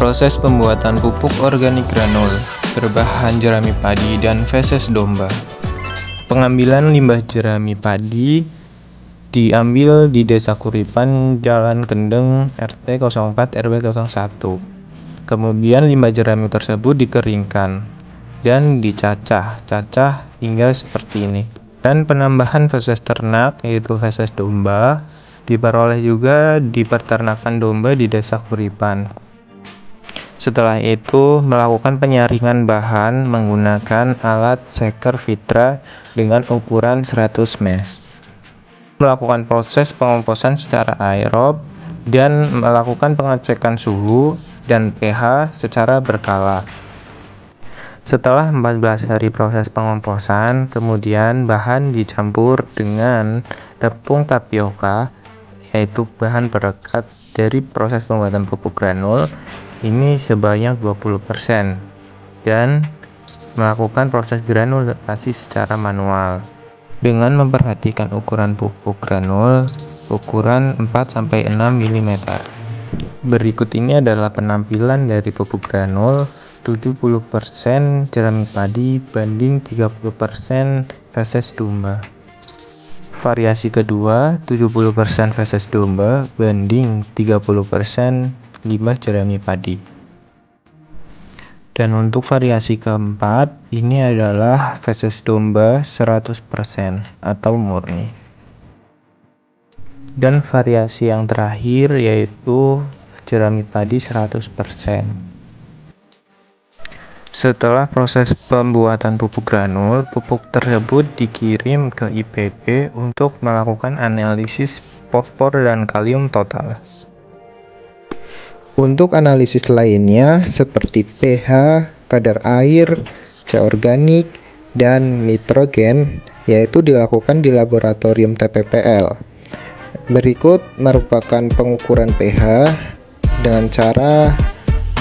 Proses pembuatan pupuk organik granul berbahan jerami padi dan feses domba. Pengambilan limbah jerami padi diambil di Desa Kuripan, Jalan Kendeng, RT 04 RW 01. Kemudian limbah jerami tersebut dikeringkan dan dicacah hingga seperti ini. Dan penambahan feses ternak yaitu feses domba diperoleh juga di peternakan domba di Desa Kuripan. Setelah itu melakukan penyaringan bahan menggunakan alat shaker Vitra dengan ukuran 100 mesh. Melakukan proses pengomposan secara aerob dan melakukan pengecekan suhu dan pH secara berkala. Setelah 14 hari proses pengomposan, kemudian bahan dicampur dengan tepung tapioka, yaitu bahan perekat dari proses pembuatan pupuk granul, ini sebanyak 20%, dan melakukan proses granulasi secara manual dengan memperhatikan ukuran pupuk granul ukuran 4-6 mm. Berikut ini adalah penampilan dari pupuk granul 70% jerami padi banding 30% feses domba. Variasi kedua 70% feses domba banding 30% limbah jerami padi. Dan untuk variasi keempat, ini adalah feses domba 100% atau murni. Dan variasi yang terakhir yaitu jerami padi 100%. Setelah proses pembuatan pupuk granul, pupuk tersebut dikirim ke IPB untuk melakukan analisis fosfor dan kalium total. Untuk analisis lainnya seperti pH, kadar air, C organik, dan nitrogen yaitu dilakukan di laboratorium TPPL. Berikut merupakan pengukuran pH dengan cara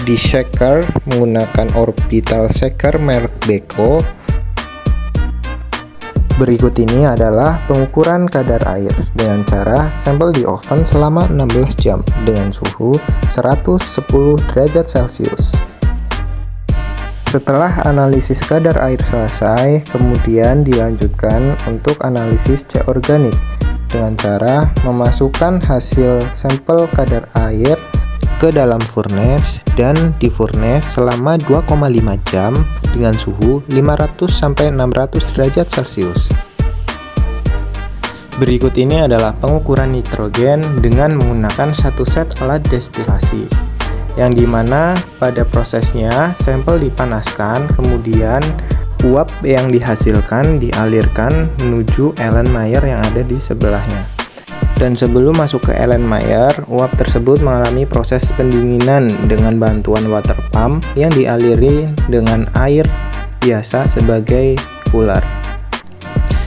di shaker menggunakan orbital shaker merek Beko. Berikut ini adalah pengukuran kadar air dengan cara sampel di oven selama 16 jam dengan suhu 110 derajat Celcius. Setelah analisis kadar air selesai, kemudian dilanjutkan untuk analisis C organik dengan cara memasukkan hasil sampel kadar air ke dalam furnace dan di furnace selama 2,5 jam dengan suhu 500-600 derajat Celcius. Berikut ini adalah pengukuran nitrogen dengan menggunakan satu set alat destilasi, yang dimana pada prosesnya sampel dipanaskan, kemudian uap yang dihasilkan dialirkan menuju Erlenmeyer yang ada di sebelahnya. Dan sebelum masuk ke Erlenmeyer, uap tersebut mengalami proses pendinginan dengan bantuan water pump yang dialiri dengan air biasa sebagai cooler.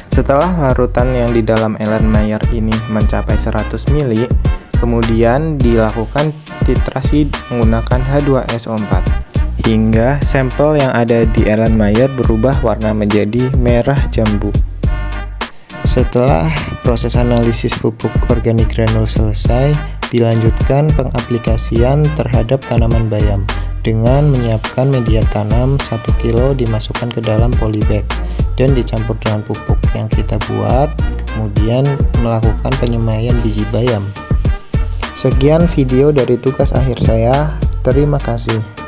Setelah larutan yang di dalam Erlenmeyer ini mencapai 100 ml, kemudian dilakukan titrasi menggunakan H2SO4 hingga sampel yang ada di Erlenmeyer berubah warna menjadi merah jambu. Setelah proses analisis pupuk organik granul selesai, dilanjutkan pengaplikasian terhadap tanaman bayam dengan menyiapkan media tanam 1 kg dimasukkan ke dalam polybag dan dicampur dengan pupuk yang kita buat, kemudian melakukan penyemaian biji bayam. Sekian video dari tugas akhir saya. Terima kasih.